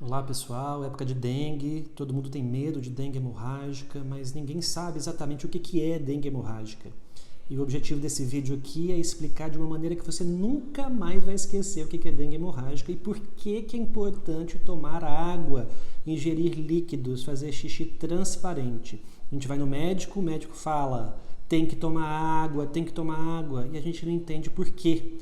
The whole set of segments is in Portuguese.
Olá pessoal, época de dengue, todo mundo tem medo de dengue hemorrágica, mas ninguém sabe exatamente o que é dengue hemorrágica. E o objetivo desse vídeo aqui é explicar de uma maneira que você nunca mais vai esquecer o que é dengue hemorrágica e por que é importante tomar água, ingerir líquidos, fazer xixi transparente. A gente vai no médico, o médico fala, tem que tomar água, e a gente não entende por quê.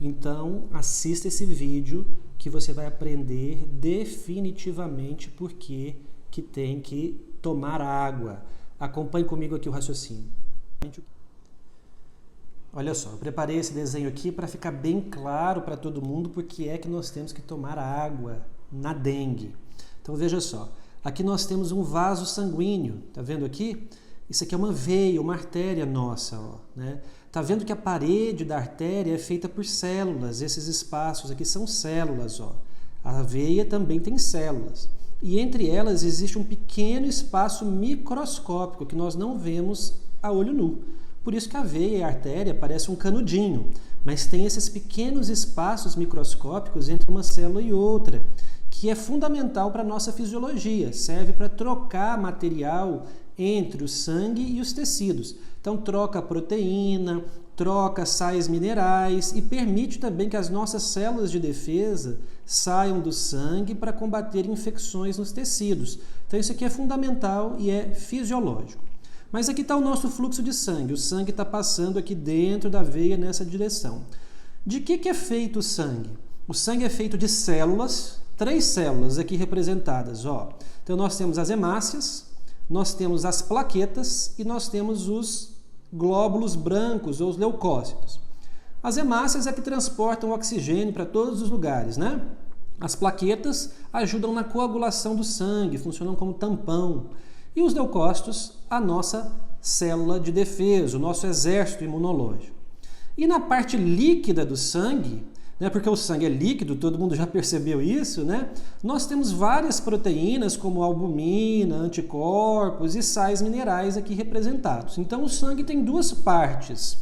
Então, assista esse vídeo que você vai aprender definitivamente por que tem que tomar água. Acompanhe comigo aqui o raciocínio. Olha só, eu preparei esse desenho aqui para ficar bem claro para todo mundo por que é que nós temos que tomar água na dengue. Então veja só, aqui nós temos um vaso sanguíneo, tá vendo aqui? Isso aqui é uma veia, uma artéria nossa, ó, né? Tá vendo que a parede da artéria é feita por células, esses espaços aqui são células, ó. A veia também tem células. E entre elas existe um pequeno espaço microscópico que nós não vemos a olho nu. Por isso que a veia e a artéria parecem um canudinho, mas tem esses pequenos espaços microscópicos entre uma célula e outra, que é fundamental para a nossa fisiologia, serve para trocar material entre o sangue e os tecidos. Então troca proteína, troca sais minerais e permite também que as nossas células de defesa saiam do sangue para combater infecções nos tecidos. Então isso aqui é fundamental e é fisiológico. Mas aqui está o nosso fluxo de sangue. O sangue está passando aqui dentro da veia nessa direção. De que é feito o sangue? O sangue é feito de células, 3 células aqui representadas. Ó. Então nós temos as hemácias, nós temos as plaquetas e nós temos os glóbulos brancos ou os leucócitos. As hemácias é que transportam oxigênio para todos os lugares, né? As plaquetas ajudam na coagulação do sangue, funcionam como tampão. E os leucócitos, a nossa célula de defesa, o nosso exército imunológico. E na parte líquida do sangue, né, porque o sangue é líquido, todo mundo já percebeu isso, né? Nós temos várias proteínas como albumina, anticorpos e sais minerais aqui representados. Então o sangue tem 2 partes.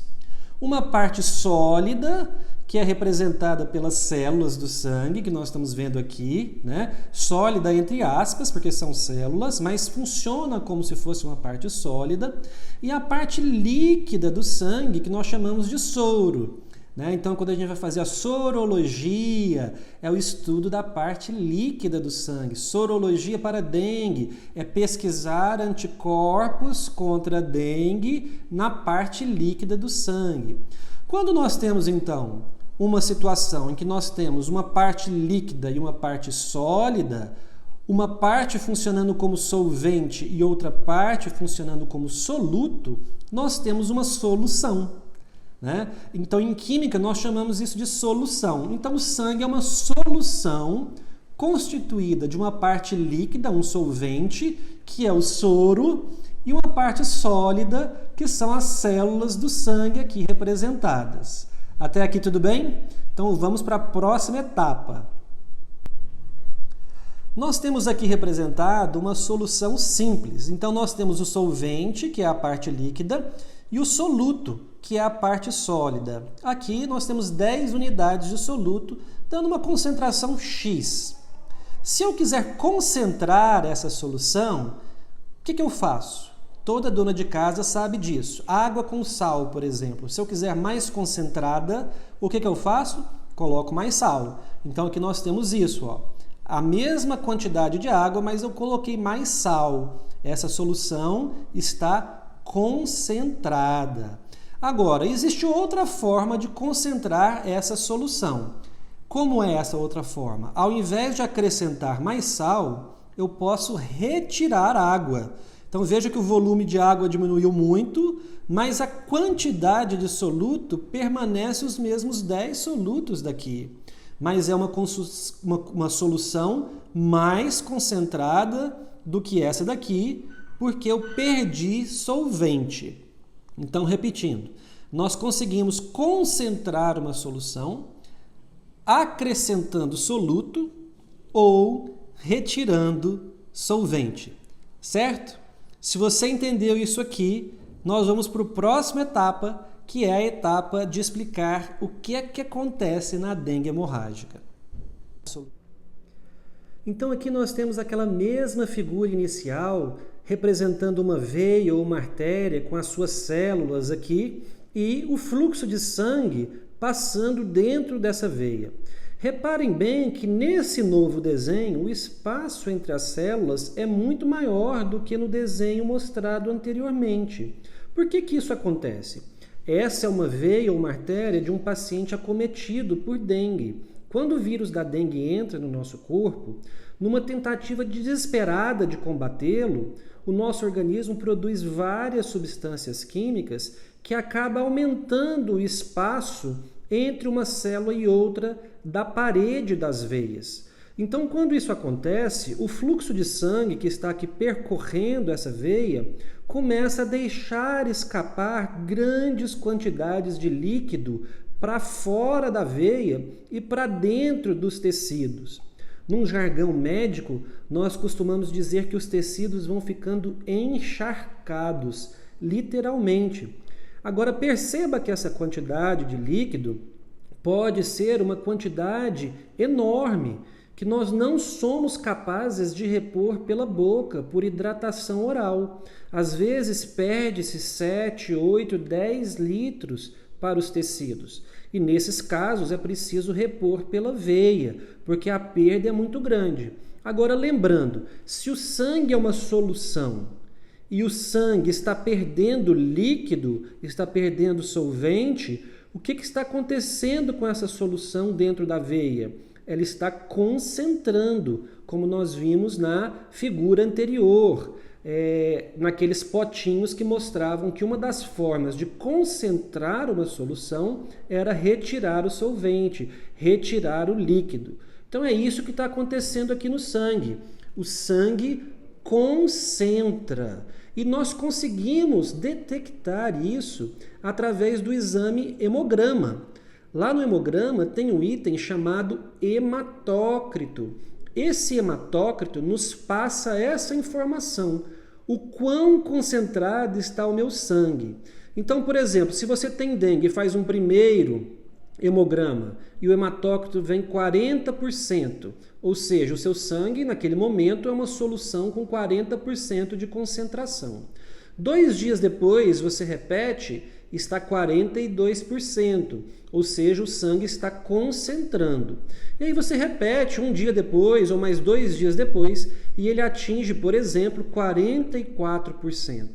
Uma parte sólida, que é representada pelas células do sangue, que nós estamos vendo aqui, né? Sólida entre aspas, porque são células, mas funciona como se fosse uma parte sólida. E a parte líquida do sangue, que nós chamamos de soro. Então, quando a gente vai fazer a sorologia, é o estudo da parte líquida do sangue. Sorologia para dengue é pesquisar anticorpos contra a dengue na parte líquida do sangue. Quando nós temos, então, uma situação em que nós temos uma parte líquida e uma parte sólida, uma parte funcionando como solvente e outra parte funcionando como soluto, nós temos uma solução. Né? Então, em química, nós chamamos isso de solução. Então, o sangue é uma solução constituída de uma parte líquida, um solvente, que é o soro, e uma parte sólida, que são as células do sangue aqui representadas. Até aqui tudo bem? Então, vamos para a próxima etapa. Nós temos aqui representado uma solução simples. Então, nós temos o solvente, que é a parte líquida, e o soluto, que é a parte sólida. Aqui nós temos 10 unidades de soluto, dando uma concentração X. Se eu quiser concentrar essa solução, o que eu faço? Toda dona de casa sabe disso. Água com sal, por exemplo. Se eu quiser mais concentrada, o que eu faço? Coloco mais sal. Então aqui nós temos isso, ó. A mesma quantidade de água, mas eu coloquei mais sal. Essa solução está concentrada. Agora, existe outra forma de concentrar essa solução. Como é essa outra forma? Ao invés de acrescentar mais sal, eu posso retirar água. Então veja que o volume de água diminuiu muito, mas a quantidade de soluto permanece os mesmos 10 solutos daqui. Mas é uma solução mais concentrada do que essa daqui, porque eu perdi solvente. Então, repetindo, nós conseguimos concentrar uma solução acrescentando soluto ou retirando solvente, certo? Se você entendeu isso aqui, nós vamos para a próxima etapa, que é a etapa de explicar o que é que acontece na dengue hemorrágica. Então aqui nós temos aquela mesma figura inicial, representando uma veia ou uma artéria com as suas células aqui e o fluxo de sangue passando dentro dessa veia. Reparem bem que nesse novo desenho, o espaço entre as células é muito maior do que no desenho mostrado anteriormente. Por que isso acontece? Essa é uma veia ou uma artéria de um paciente acometido por dengue. Quando o vírus da dengue entra no nosso corpo, numa tentativa desesperada de combatê-lo, o nosso organismo produz várias substâncias químicas que acabam aumentando o espaço entre uma célula e outra da parede das veias. Então, quando isso acontece, o fluxo de sangue que está aqui percorrendo essa veia começa a deixar escapar grandes quantidades de líquido para fora da veia e para dentro dos tecidos. Num jargão médico, nós costumamos dizer que os tecidos vão ficando encharcados, literalmente. Agora, perceba que essa quantidade de líquido pode ser uma quantidade enorme, que nós não somos capazes de repor pela boca, por hidratação oral. Às vezes, perde-se 7, 8, 10 litros para os tecidos. E nesses casos é preciso repor pela veia, porque a perda é muito grande. Agora, lembrando, se o sangue é uma solução e o sangue está perdendo líquido, está perdendo solvente, o que está acontecendo com essa solução dentro da veia? Ela está concentrando, como nós vimos na figura anterior, naqueles potinhos que mostravam que uma das formas de concentrar uma solução era retirar o solvente, retirar o líquido. Então é isso que está acontecendo aqui no sangue. O sangue concentra. E nós conseguimos detectar isso através do exame hemograma. Lá no hemograma tem um item chamado hematócrito. Esse hematócrito nos passa essa informação, o quão concentrado está o meu sangue. Então, por exemplo, se você tem dengue e faz um primeiro hemograma e o hematócrito vem 40%, ou seja, o seu sangue naquele momento é uma solução com 40% de concentração. 2 dias depois você repete, está 42%, ou seja, o sangue está concentrando. E aí você repete 1 dia depois ou mais 2 dias depois e ele atinge, por exemplo, 44%.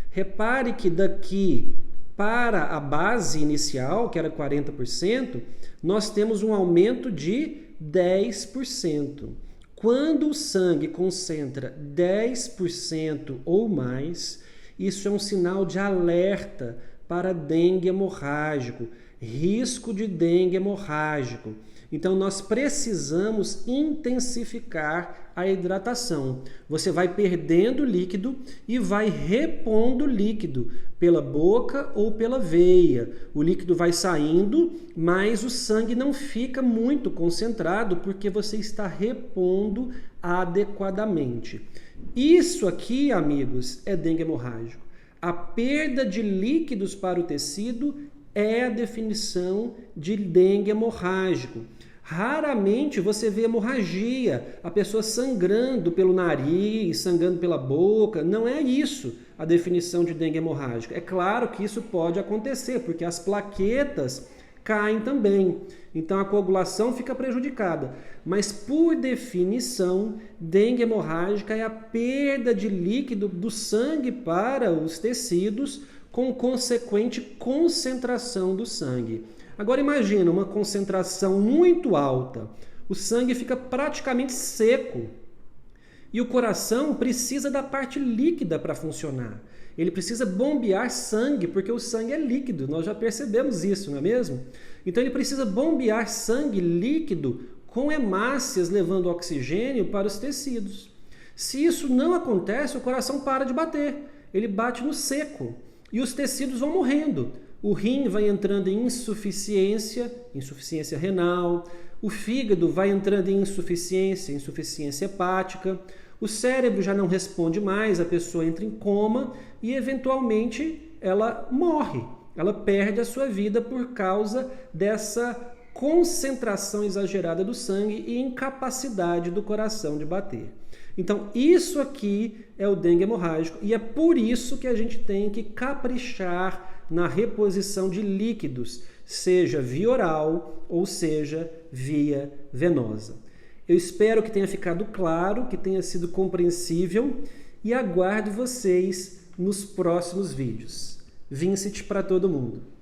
Repare que daqui para a base inicial, que era 40%, nós temos um aumento de 10%. Quando o sangue concentra 10% ou mais, isso é um sinal de alerta para dengue hemorrágico, risco de dengue hemorrágico. Então, nós precisamos intensificar a hidratação. Você vai perdendo líquido e vai repondo líquido pela boca ou pela veia. O líquido vai saindo, mas o sangue não fica muito concentrado porque você está repondo adequadamente. Isso aqui, amigos, é dengue hemorrágico. A perda de líquidos para o tecido é a definição de dengue hemorrágico. Raramente você vê hemorragia, a pessoa sangrando pelo nariz, sangrando pela boca. Não é isso a definição de dengue hemorrágica. É claro que isso pode acontecer, porque as plaquetas caem também. Então a coagulação fica prejudicada. Mas por definição, dengue hemorrágica é a perda de líquido do sangue para os tecidos com consequente concentração do sangue. Agora imagina uma concentração muito alta, o sangue fica praticamente seco e o coração precisa da parte líquida para funcionar. Ele precisa bombear sangue, porque o sangue é líquido, nós já percebemos isso, não é mesmo? Então ele precisa bombear sangue líquido com hemácias levando oxigênio para os tecidos. Se isso não acontece, o coração para de bater, ele bate no seco e os tecidos vão morrendo. O rim vai entrando em insuficiência renal, o fígado vai entrando em insuficiência hepática, o cérebro já não responde mais, a pessoa entra em coma e eventualmente ela morre, ela perde a sua vida por causa dessa concentração exagerada do sangue e incapacidade do coração de bater. Então, isso aqui é o dengue hemorrágico e é por isso que a gente tem que caprichar na reposição de líquidos, seja via oral ou seja via venosa. Eu espero que tenha ficado claro, que tenha sido compreensível e aguardo vocês nos próximos vídeos. Vincent para todo mundo!